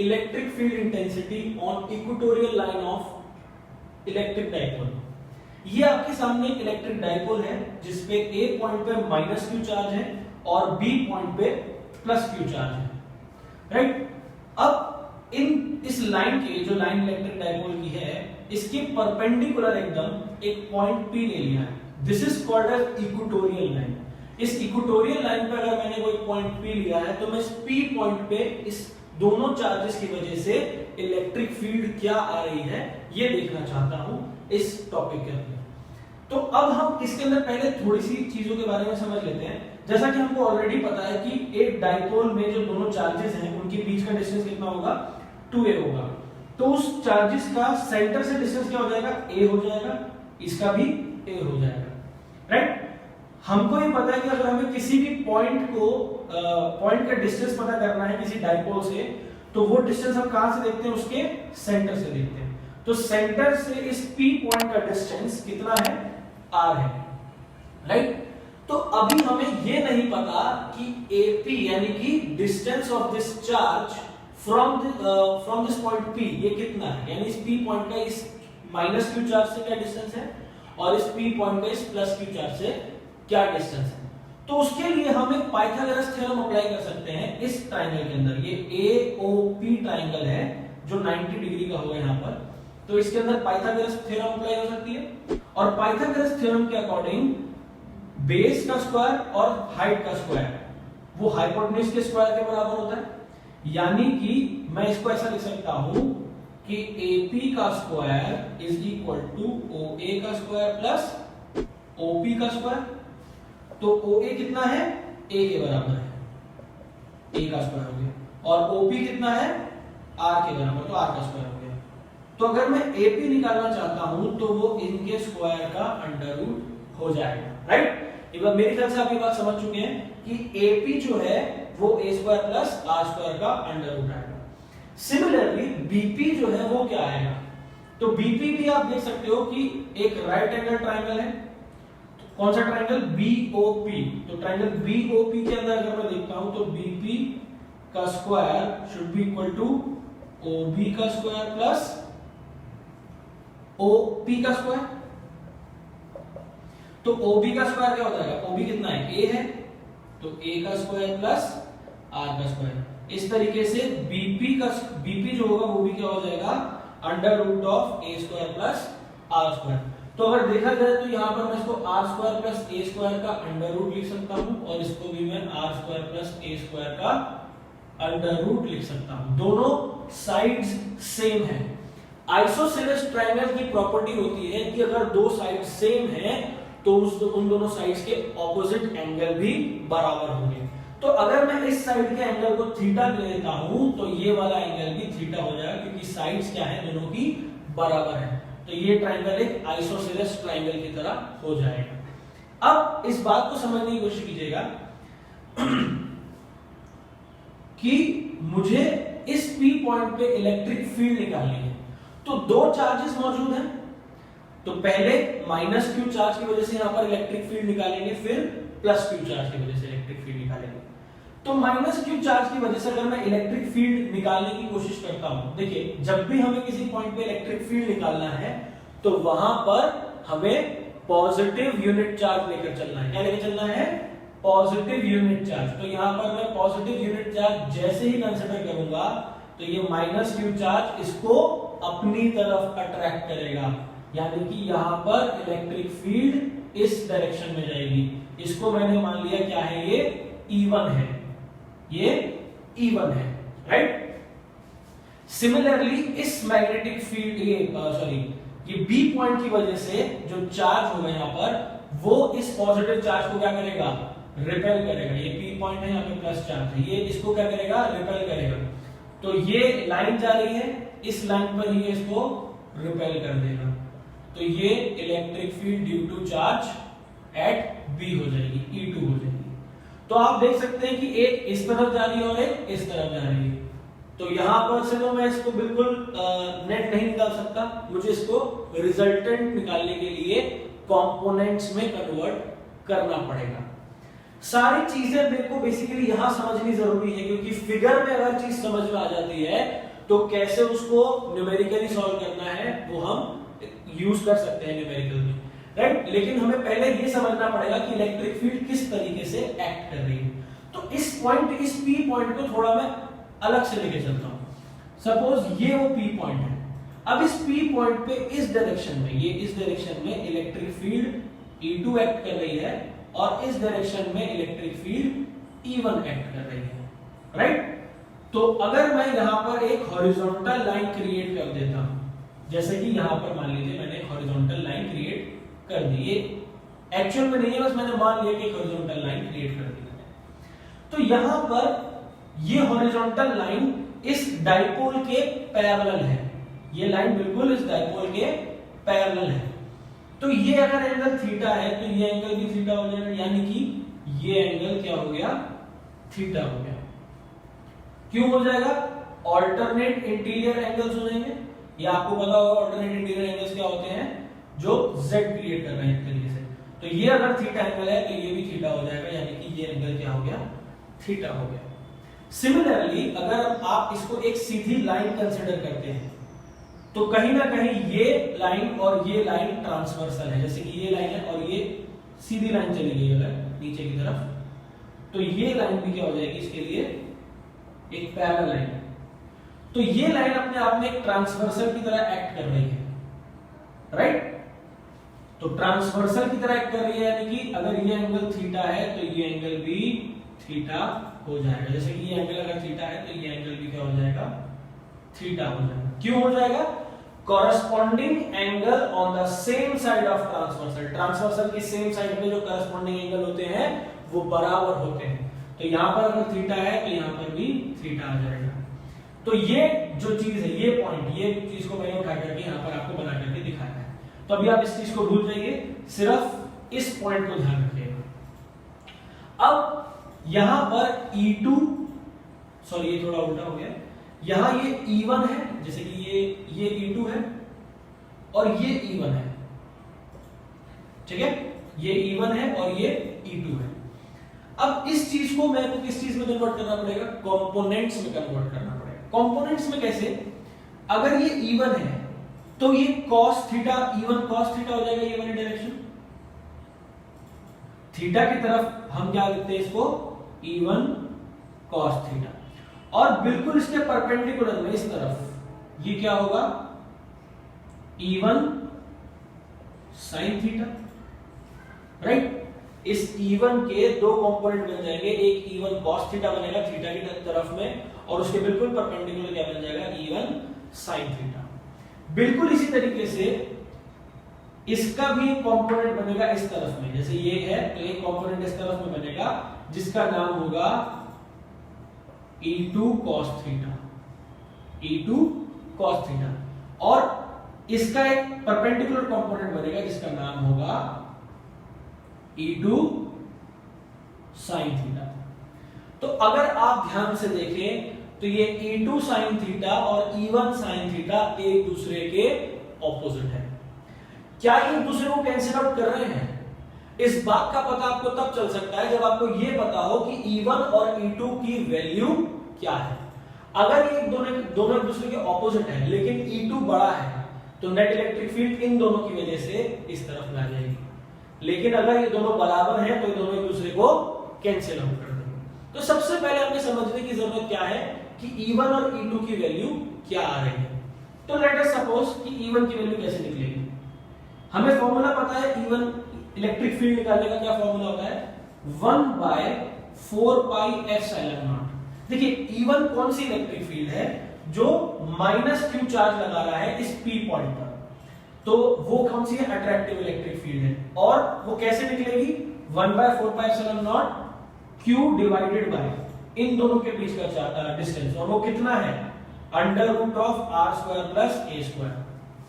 Electric field intensity on equatorial line of electric dipole. ये आपके सामने एक इलेक्ट्रिक डाइपोल है जिसपे ए पॉइंट पे माइनस क्यू चार्ज है और बी पॉइंट पे प्लस क्यू चार्ज है, राइट। अब इस लाइन के जो लाइन इलेक्ट्रिक डाइपोल की है इसके परपेंडिकुलर एकदम एक पॉइंट P ले लिया है। This is called as equatorial line. इस इक्वेटोरियल लाइन पे अगर मैंने कोई पॉइंट P लिया है तो मैं इस P पॉइंट पे इस दोनों चार्जेस की वजह से इलेक्ट्रिक फील्ड क्या आ रही है ये देखना चाहता हूं इस टॉपिक के अंदर। तो अब हम इसके अंदर पहले थोड़ी सी चीजों के बारे में समझ लेते हैं। जैसा कि हमको ऑलरेडी पता है कि एक डाइपोल में जो दोनों चार्जेस हैं उनके बीच का डिस्टेंस कितना होगा, 2a होगा। तो उस चार्जेस का सेंटर से डिस्टेंस क्या हो जाएगा, a हो जाएगा, इसका भी a हो जाएगा, राइट। हमको ये पता है कि अगर हमें किसी भी पॉइंट का डिस्टेंस पता करना है किसी डाइपोल से, तो वो डिस्टेंस हम कहां से देखते हैं, उसके सेंटर से देखते हैं। तो सेंटर से इस P पॉइंट का डिस्टेंस कितना है, r है, राइट। तो अभी हमें ये नहीं पता कि AP यानी कि distance of this charge from this point P ये कितना है, यानी इस P पॉइंट का इस माइनस क्यू चार्ज से क्या डिस्टेंस है और इस P पॉइंट का इस प्लस क्यू चार्ज से क्या डिस्टेंस है। तो उसके लिए हम एक पाइथागोरस थ्योरम अप्लाई कर सकते हैं इस ट्रायंगल के अंदर। ये AOP ट्रायंगल है जो 90 डिग्री का होगा यहाँ पर, तो इसके अंदर पाइथागोरस थ्योरम अप्लाई हो सकती है। और पाइथागोरस थ्योरम के अकॉर्डिंग बेस का स्क्वायर और हाइट का स्क्वायर वो हाइपोटेन्यूज के स्क्वायर के बराबर होता है। यानी कि मैं इसको ऐसा लिख सकता हूं कि AP का square is equal to OA का स्क्वायर प्लस OP का स्क्वायर। तो OA कितना है, A के बराबर है, A का स्क्वायर हो गया, और OP कितना है, R के बराबर, तो R का स्क्वायर हो गया। तो अगर मैं AP निकालना चाहता हूं तो वो इनके स्क्वायर का अंडर रूट हो जाएगा, राइट। एक बार मेरे ख्याल से आप ये बात समझ चुके हैं कि AP जो है वो a square plus r square का अंडर रूट आएगा। सिमिलरली BP जो है वो क्या आएगा, तो BP भी आप देख सकते हो कि एक राइट एंगल ट्रायंगल है। तो कौन सा ट्रायंगल, BOP। तो ट्रायंगल BOP के अंदर अगर मैं देखता हूं तो BP का square should be equal to OB का स्क्वायर प्लस OP का स्क्वायर। तो OB का स्क्वायर क्या हो जाएगा, OB कितना है, A है, तो A का स्क्वायर प्लस R का स्क्वायर। इस तरीके से BP जो होगा वो भी क्या हो जाएगा, under root of A square plus R square. तो अगर देखा जाए तो यहाँ पर मैं इसको R square plus A square का अंडर रूट लिख सकता हूँ और इसको भी मैं R square plus A square का अंडर रूट लिख सकता हूँ। दोनों साइड्स सेम है। आइसोसेलेस ट्रायंगल की प्रॉपर्टी होती है कि अगर दो साइड सेम है तो उन दोनों साइड्स के ऑपोजिट एंगल भी बराबर होंगे। तो अगर मैं इस साइड के एंगल को थीटा ले लेता हूं तो ये वाला एंगल भी थीटा हो जाएगा क्योंकि साइड्स क्या है, दोनों की बराबर है। तो ये ट्रायंगल एक आइसोसेलेस ट्रायंगल की तरह हो जाएगा। अब इस बात को समझने की कोशिश कीजिएगा कि मुझे इस P पॉइंट पे इलेक्ट्रिक फील्ड निकालनी है। तो दो चार्जेस मौजूद हैं, तो पहले माइनस क्यू चार्ज की वजह से यहां पर इलेक्ट्रिक फील्ड निकालेंगे, फिर प्लस क्यू चार्ज की वजह से इलेक्ट्रिक फील्ड निकालेंगे। तो माइनस क्यू चार्ज की वजह से अगर मैं इलेक्ट्रिक फील्ड निकालने की कोशिश करता हूं, देखिए जब भी हमें किसी पॉइंट पे इलेक्ट्रिक फील्ड निकालना है तो वहां पर हमें पॉजिटिव यूनिट चार्ज लेकर चलना है। क्या लेकर चलना है, पॉजिटिव यूनिट चार्ज। तो यहां पर मैं पॉजिटिव यूनिट चार्ज जैसे ही कंसीडर करूंगा तो ये माइनस क्यू चार्ज इसको अपनी तरफ अट्रैक्ट करेगा, यानी कि यहां पर इलेक्ट्रिक फील्ड इस डायरेक्शन में जाएगी। इसको मैंने मान लिया क्या है, ये E1 है, ये E1 है, राइट। सिमिलरली इस मैग्नेटिक फील्ड ये B पॉइंट की वजह से जो चार्ज होगा यहां पर वो इस पॉजिटिव चार्ज को क्या करेगा, रिपेल करेगा। ये P पॉइंट है, यहाँ पे प्लस चार्ज है, ये इसको क्या करेगा, रिपेल करेगा। तो ये लाइन जा रही है, इस लाइन पर ही इसको रिपेल कर देगा। तो ये electric field due to charge at B हो जाएगी, E2 हो जाएगी। तो आप देख सकते हैं कि एक इस तरफ जा रही है और एक इस तरफ जा रही है। तो यहां पर से तो मैं इसको बिल्कुल नेट नहीं निकाल सकता, मुझे इसको रिजल्टेंट निकालने के लिए कंपोनेंट्स में कन्वर्ट करना पड़ेगा। सारी चीजें मेरे को बेसिकली यहां समझनी जरूरी है, क्योंकि फिगर में अगर चीज समझ में आ जाती है तो कैसे उसको न्यूमेरिकली सॉल्व करना है वो हम यूज कर सकते हैं न्यूमेरिकल में, राइट। लेकिन हमें पहले ये समझना पड़ेगा कि इलेक्ट्रिक फील्ड किस तरीके से एक्ट कर रही है। तो इस पी पॉइंट को थोड़ा मैं अलग से लेके चलता हूं। सपोज ये वो पी पॉइंट है। अब इस पी पॉइंट पे इस डायरेक्शन में, ये इस डायरेक्शन में इलेक्ट्रिक फील्ड E2 एक्ट कर रही है और इस डायरेक्शन में इलेक्ट्रिक फील्ड E1 एक्ट कर रही है, राइट। तो अगर मैं यहां पर एक हॉरिजॉन्टल लाइन क्रिएट कर देता हूं, जैसे कि यहां पर मान लीजिए मैंने एक हॉरिजॉन्टल लाइन क्रिएट कर दी, ये एक्चुअल में नहीं है, बस मैंने मान लिया कि एक हॉरिजॉन्टल लाइन क्रिएट कर दी। तो यहां पर ये हॉरिजॉन्टल लाइन इस डाइपोल के पैरेलल है, ये लाइन बिल्कुल इस डाइपोल के पैरेलल है। तो ये अगर एंगल थीटा है तो ये एंगल भी थीटा हो जाएगा, यानी कि ये एंगल क्या हो गया, थीटा हो गया। क्यों हो जाएगा? ऑल्टरनेट इंटीरियर एंगल्स हो जाएंगे। ये आपको पता होगा ऑल्टरनेट इंटीरियर एंगल्स क्या होते हैं, जो z क्रिएट कर रहे हैं एक तरीके से। तो ये अगर थीटा एंगल है तो ये भी थीटा हो जाएगा, यानी कि ये एंगल क्या हो गया, थीटा हो गया। सिमिलरली अगर आप इसको एक सीधी लाइन कंसीडर करते हैं तो कहीं ना कहीं ये लाइन और ये लाइन ट्रांसवर्सल है, जैसे कि ये लाइन है और ये सीधी लाइन चली गई अगर नीचे की तरफ, तो ये लाइन भी क्या हो जाएगी इसके लिए, एक पैरेलल लाइन। तो ये लाइन अपने आप में एक ट्रांसवर्सल की तरह एक्ट कर रही है, राइट। तो ट्रांसवर्सल की तरह एक्ट कर रही है, यानी कि अगर ये एंगल थीटा है तो ये एंगल भी थीटा हो जाएगा। जैसे कि ये एंगल अगर थीटा है तो ये एंगल भी क्या हो जाएगा, थीटा हो जाएगा। क्यों हो जाएगा? Corresponding angle on the same side of transversal, transversal की सेम साइड पे जो कॉरेस्पॉन्डिंग एंगल होते हैं वो बराबर होते हैं। तो यहां पर अगर थीटा है तो यहां पर भी थीटा आ जाएगा। तो ये जो चीज है, ये पॉइंट, ये चीज को मैंने उठा करके यहां पर आपको बना करके दिखाया है। तो अभी आप इस चीज को भूल जाइए, सिर्फ इस पॉइंट को ध्यान रखिएगा। अब यहां पर E2, सॉरी ये थोड़ा उल्टा हो गया, यहां ये E1 है, जैसे कि ये E2 है और ये E1 है, ठीक है, ये E1 है और ये E2 है। अब इस चीज को मेरे को किस चीज में कन्वर्ट करना पड़ेगा, कंपोनेंट्स में कन्वर्ट करना पड़ेगा। कंपोनेंट्स में कैसे? अगर ये E1 है तो ये cos theta, E1 cos theta हो जाएगा, ये वाली डायरेक्शन थीटा की तरफ हम क्या लिखते हैं इसको, E1 cos थीटा। और बिल्कुल इसके परपेंडिकुलर में इस तरफ ये क्या होगा, E1 sin थीटा, राइट। इस E1 के दो कंपोनेंट बन जाएंगे, एक E1 cos थीटा बनेगा थीटा की तरफ में, और उसके बिल्कुल परपेंडिकुलर क्या बन जाएगा, E1 sin थीटा। बिल्कुल इसी तरीके से इसका भी एक कंपोनेंट बनेगा इस तरफ में, जैसे ये है तो एक कंपोनेंट इस तरफ में बनेगा जिसका नाम होगा E2 cos theta, E2 cos theta. और इसका एक परपेंडिकुलर कंपोनेंट बनेगा जिसका नाम होगा E2 sin थीटा। तो अगर आप ध्यान से देखें तो ये E2 sin थीटा और E1 sin थीटा एक दूसरे के ऑपोजिट है। क्या ये एक दूसरे को कैंसिल आउट कर रहे हैं? इस बात का पता आपको तब चल सकता है जब आपको ये पता हो कि E1 और E2 की वैल्यू क्या है। अगर ये दोनों एक दूसरे के ऑपोजिट है लेकिन E2 बड़ा है तो नेट इलेक्ट्रिक फील्ड इन दोनों की वजह से इस तरफ में आ जाएगी, लेकिन अगर ये दोनों बराबर हैं तो ये दोनों एक दूसरे को कैंसिल आउट कर देंगे। तो सबसे पहले हमें समझने की जरूरत क्या है कि E1 और E2 की वैल्यू क्या आ रही है। तो लेट अस सपोज कि E1 की वैल्यू कैसे निकलेगी। हमें फॉर्मूला पता है E1 इलेक्ट्रिक फील्ड निकालने का, क्या फॉर्मूला होता है, 1/4 पाई एप्सिलॉन नॉट। देखिए E1 कौन सी इलेक्ट्रिक फील्ड है, जो -q चार्ज लगा रहा है इस P पॉइंट पर, तो वो कौन सी है, अट्रैक्टिव इलेक्ट्रिक फील्ड है। और वो कैसे निकलेगी, 1/4 pi epsilon naught q divided by इन दोनों के बीच का डिस्टेंस, और वो कितना है, √r² प्लस a²।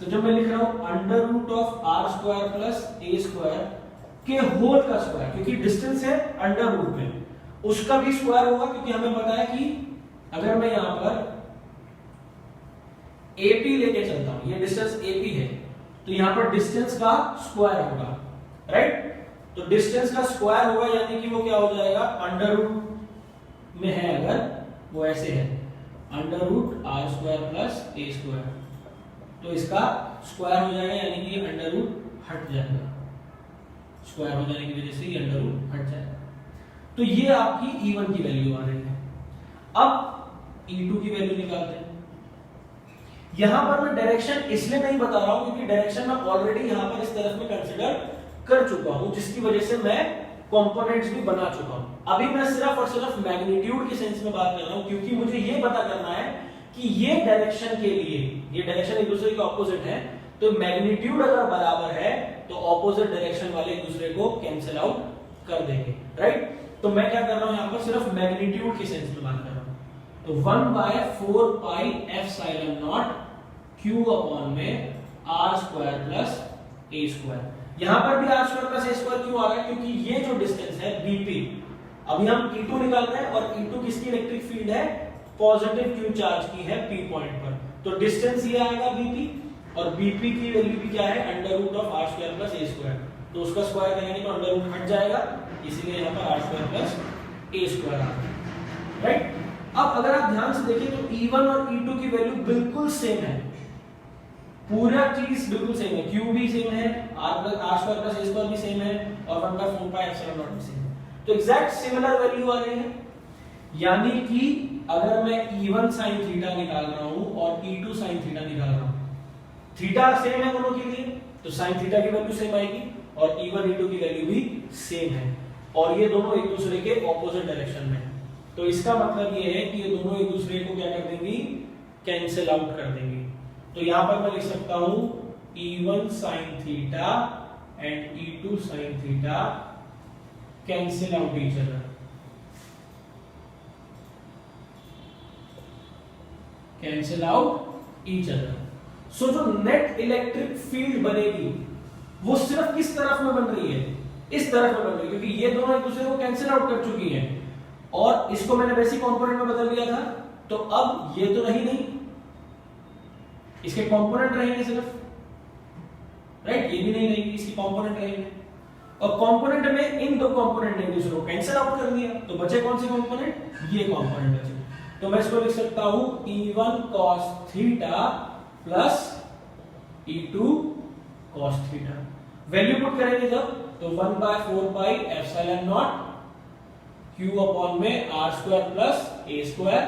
तो जब मैं लिख रहा हूं √r² प्लस a² के होल का स्क्वायर, क्योंकि डिस्टेंस है अंडर रूट में, उसका भी स्क्वायर होगा, क्योंकि हमें पता है कि अगर मैं यहां पर AP लेके चलता हूं, ये डिस्टेंस AP है, तो यहां पर डिस्टेंस का स्क्वायर होगा, राइट। तो डिस्टेंस का स्क्वायर होगा, यानी कि वो क्या हो जाएगा, अंडर रूट में है अगर वो ऐसे है under root R square plus A square, तो इसका स्क्वायर हो जाएगा, यानी कि अंडर रूट हट जाएगा, स्क्वायर हो जाने की वजह से ये अंडर रूट हट जाएगा। तो ये आपकी E1 की वैल्यू आ रही है। अब E2 की वैल्यू निकालते हैं। यहां पर मैं डायरेक्शन इसलिए नहीं बता रहा हूं क्योंकि डायरेक्शन मैं ऑलरेडी यहां पर इस तरफ में कंसीडर कर चुका हूं, जिसकी वजह से मैं कंपोनेंट्स भी बना चुका हूं। अभी मैं सिर्फ और सिर्फ मैग्नीट्यूड के सेंस में बात कर रहा हूं, क्योंकि मुझे ये पता करना है कि ये डायरेक्शन के लिए, ये डायरेक्शन एक दूसरे के ऑपोजिट है, तो मैग्नीट्यूड अगर बराबर है तो ऑपोजिट डायरेक्शन वाले एक दूसरे को कैंसिल आउट कर देंगे, राइट। तो मैं क्या कर रहा हूं, यहां पर सिर्फ मैग्नीट्यूड के सेंस में बात कर रहा हूं। तो 1/4 pi epsilon naught q upon में r square plus a square. यहां पर भी r square plus a square क्यों आ रहा है, क्योंकि ये जो डिस्टेंस है bp, अभी हम E2 निकाल रहे हैं और E2 किसकी इलेक्ट्रिक फील्ड है, पॉजिटिव q चार्ज की है p पॉइंट पर। तो डिस्टेंस ये आएगा bp और bp की वैल्यू भी क्या है, under root of r square plus a square. तो उसका स्क्वायर करेंगे तो अंडर रूट हट जाएगा, इसीलिए यहां पर r square plus a square आ रहा है, राइट। अब अगर आप ध्यान से देखें तो E1 और E2 की वैल्यू बिल्कुल सेम है, पूरा चीज बिल्कुल सेम है, q भी सेम है, r square plus a square भी सेम है और 1/4 पाई एप्सिलॉन नॉट भी सेम है। तो एग्जैक्ट सिमिलर वैल्यू आ रही है, यानी कि अगर मैं E1 sin थीटा निकाल रहा हूं और E2 sin थीटा निकाल रहा हूं, थीटा सेम है दोनों के लिए, तो sin थीटा की वैल्यू सेम आएगी और E1 E2 की वैल्यू भी सेम है, और ये दोनों एक दूसरे के ऑपोजिट डायरेक्शन में है। तो इसका मतलब ये है कि ये दोनों एक दूसरे को क्या कर देंगी, कैंसिल आउट कर देंगी। तो यहां पर मैं लिख सकता हूं E1 sin theta and E2 sin theta cancel out each other, cancel out each other. So जो नेट इलेक्ट्रिक फील्ड बनेगी वो सिर्फ किस तरफ में बन रही है, इस तरफ में बन रही है, क्योंकि ये दोनों एक दूसरे को कैंसिल आउट कर चुकी हैं और इसको मैंने बेसिक कंपोनेंट में बदल दिया था। तो अब ये तो रही नहीं, इसके कंपोनेंट रहेंगे सिर्फ, राइट, ये भी नहीं रहेगी, इसकी कंपोनेंट रहेंगे, और कंपोनेंट में इन दो कंपोनेंट ने एक दूसरे को कैंसिल आउट कर दिया, तो बचे कौन से कंपोनेंट, ये कंपोनेंट बचे। तो मैं इसको लिख सकता हूं E1 cos theta plus E2 cos theta. Value put करेंगे जब, तो 1/4 pi epsilon naught q upon में r square plus a square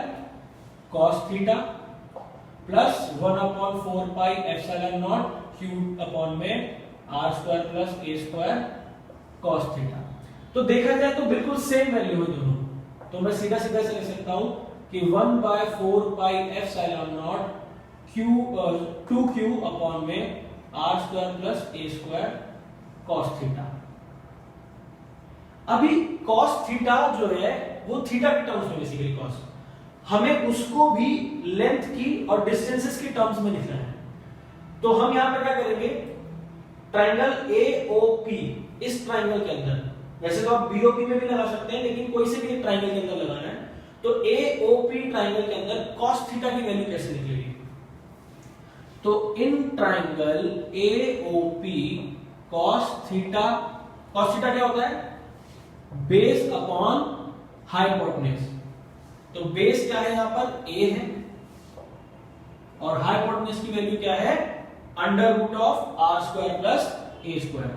cos theta plus 1/4 pi epsilon naught q upon में r square plus a square cos theta. तो देखा जाए तो बिल्कुल सेम वैल्यू है दोनों, तो मैं सीधा सीधा से लिख सकता हूं कि 1/4 pi epsilon naught q 2q upon में r square plus a square cos theta. अभी cos थीटा जो है वो थीटा के टर्म्स में, बेसिकली cos, हमें उसको भी लेंथ की और डिस्टेंसेस की टर्म्स में लिखना है। तो हम यहां पर क्या करेंगे, ट्रायंगल AOP, इस ट्रायंगल के अंदर, वैसे तो आप BOP में भी लगा सकते हैं, लेकिन कोई से भी एक ट्रायंगल के अंदर लगाना है, तो AOP ट्रायंगल के अंदर cos थीटा की वैल्यू कैसे निकलेगी। तो in triangle AOP cos theta क्या होता है, बेस अपॉन हाइपोटेन्यूज। तो बेस क्या है, यहां पर a है और हाइपोटेन्यूज की वैल्यू क्या है, under root of r square plus a square.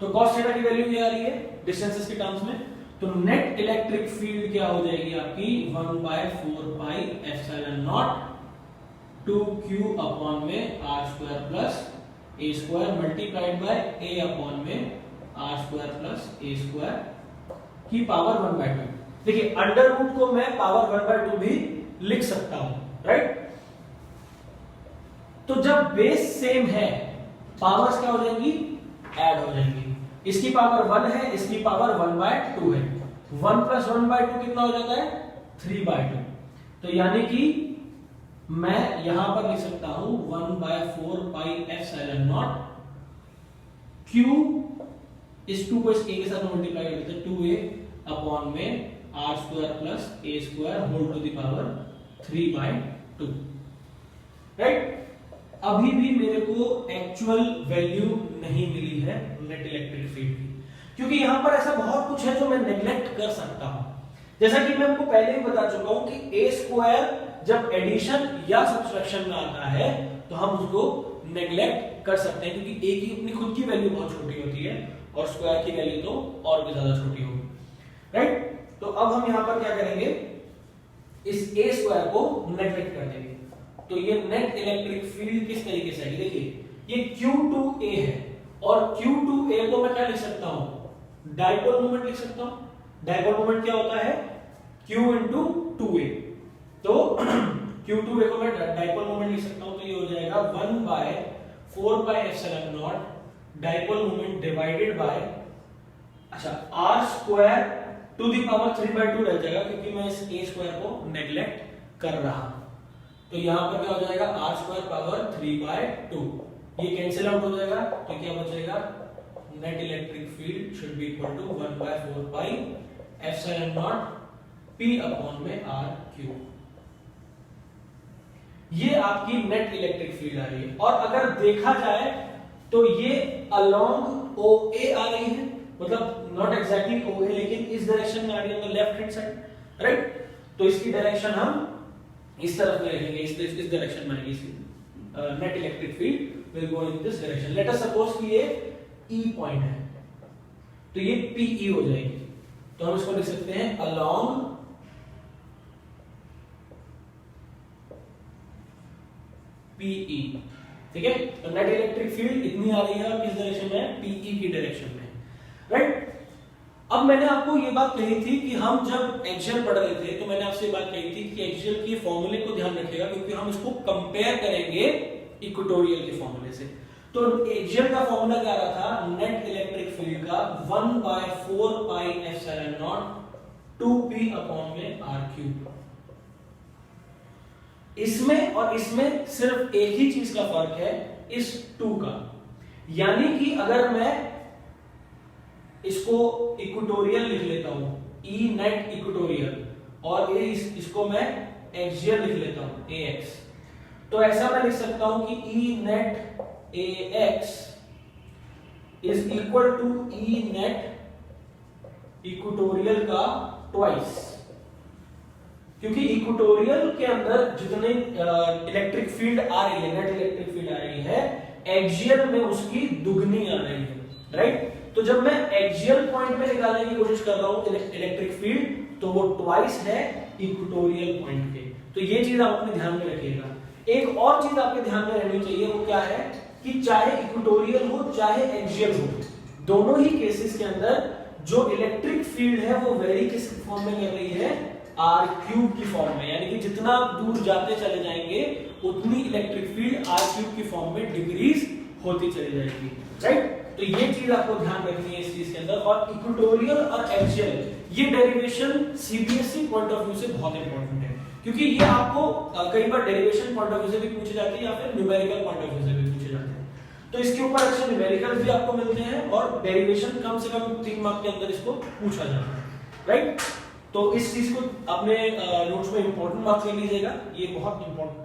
तो cos थीटा की वैल्यू ये आ रही है डिस्टेंसेस के टर्म्स में। तो नेट इलेक्ट्रिक फील्ड क्या हो जाएगी आपकी, 1/4 pi epsilon not 2q upon में r square plus a square multiplied by a upon में r square plus a square की पावर 1/2। देखिए अंडर रूट को मैं पावर 1/2 भी लिख सकता हूं, राइट। तो जब बेस सेम है, पावर्स क्या हो जाएंगी, ऐड हो जाएंगी। इसकी पावर 1 है, इसकी पावर 1/2 है, 1 + 1/2 कितना हो जाता है, 3/2। तो यानी कि मैं यहां पर लिख सकता हूं 1/4 पाई एप्सिलॉन नॉट q, इस 2 को इस a के साथ मल्टीप्लाई कर देते हैं, 2a अपॉन में r square plus a square whole to the power 3/2, right. अभी भी मेरे को एक्चुअल वैल्यू नहीं मिली है नेट इलेक्ट्रिक फील्ड की, क्योंकि यहां पर ऐसा बहुत कुछ है जो मैं नेग्लेक्ट कर सकता हूं। जैसा कि मैं आपको पहले ही बता चुका हूं कि ए स्क्वायर जब एडिशन या सब्ट्रैक्शन में आता है तो हम उसको नेग्लेक्ट कर सकते हैं, क्योंकि ए की अपनी खुद की वैल्यू बहुत छोटी होती है और स्क्वायर की वैल्यू तो और भी ज्यादा छोटी होगी, राइट। तो अब हम यहां पर क्या करेंगे, इस ए स्क्वायर को नेग्लेक्ट कर देंगे। तो ये नेट इलेक्ट्रिक फील्ड किस तरीके से है, देखिए ये Q2A है और Q2A को मैं क्या लिख सकता हूं, डाइपोल मोमेंट लिख सकता हूं। डाइपोल मोमेंट क्या होता है, Q into 2A। तो Q2A को मैं डाइपोल मोमेंट लिख सकता हूं, तो ये हो जाएगा 1/4πε0 डाइपोल मोमेंट डिवाइडेड बाय, अच्छा r square to the power 3/2 रह जाएगा, क्योंकि मैं इस a स्क्वायर को नेग्लेक्ट कर रहा हूं। तो यहां पर क्या हो जाएगा, r स्क्वायर पावर 3/2, ये कैंसिल आउट हो जाएगा। तो क्या बचेगा, net electric field should be equal to 1/4πε0 p upon में r क्यूब। ये आपकी नेट इलेक्ट्रिक फील्ड आ रही है। और अगर देखा जाए तो ये अलोंग OA आ रही है, मतलब नॉट एग्जैक्टली OA लेकिन इस डायरेक्शन में आ रही है, तो लेफ्ट हैंड साइड, राइट। तो इसकी डायरेक्शन हम इस तरफ में रखेंगे, इस डायरेक्शन में आएगी इसकी net electric field will go in this direction. Let us suppose कि ये E पॉइंट है, तो ये PE हो जाएगी। तो हम इसको लिख सकते हैं अलोंग PE, ठीक है। तो नेट इलेक्ट्रिक फील्ड इतनी आ रही है और किस डायरेक्शन में है, PE की डायरेक्शन में, राइट। अब मैंने आपको ये बात कही थी कि हम जब एक्सियल पढ़ रहे थे तो मैंने आपसे ये बात कही थी कि एक्सियल के फॉर्मूले को ध्यान रखिएगा, क्योंकि हम इसको कंपेयर करेंगे इक्वेटोरियल के फॉर्मूले से। तो एक्सियल का फॉर्मूला क्या रहा था, नेट इलेक्ट्रिक फील्ड का 1/4πε0 2p अपॉन में r क्यूब। इसमें और इसमें सिर्फ एक ही चीज का फर्क है, इस 2 का, यानी कि अगर मैं इसको इक्वेटोरियल लिख लेता हूं, E नेट इक्वेटोरियल, और इसको मैं एक्सियल लिख लेता हूं AX, तो ऐसा मैं लिख सकता हूं कि E net AX is equal to E net equatorial का ट्वाइस, क्योंकि इक्वेटोरियल के अंदर जितने इलेक्ट्रिक फील्ड आ रही है, नेट इलेक्ट्रिक फील्ड आ रही है, एक्सियल में उसकी दुगनी आ रही है, राइट। तो जब मैं एक्सियल पॉइंट पे निकालने की कोशिश कर रहा हूं इलेक्ट्रिक फील्ड, तो वो ट्वाइस है इक्वेटोरियल पॉइंट के। तो ये चीज आप अपने ध्यान में रखिएगा। एक और चीज आपके ध्यान में रहनी चाहिए, वो क्या है कि चाहे इक्वेटोरियल हो चाहे एक्सियल हो, दोनों ही केसेस के अंदर जो इलेक्ट्रिक फील्ड है वो वेरी किस फॉर्म में कर रही है, r क्यूब की फॉर्म में, यानी कि जितना दूर जाते चले जाएंगे उतनी इलेक्ट्रिक फील्ड r क्यूब की फॉर्म में डिक्रीज होती चली जाएगी, राइट। तो ये चीज आपको ध्यान रखनी है इस चीज के अंदर। और इक्वेटोरियल और एक्सियल, ये derivation CBSE point of view से बहुत इंपॉर्टेंट है, क्योंकि ये आपको कई बार डेरिवेशन पॉइंट ऑफ व्यू से भी पूछी जाती है या फिर न्यूमेरिकल पॉइंट ऑफ व्यू से भी पूछे जाते हैं। तो इसके ऊपर अच्छे न्यूमेरिकल्स भी आपको मिलते हैं और डेरिवेशन कम से कम 3 मार्क के अंदर इसको पूछा जाता है, राइट। तो इस चीज को अपने नोट्स में इंपॉर्टेंट मार्क्स ले लीजिएगा, ये बहुत इंपॉर्टेंट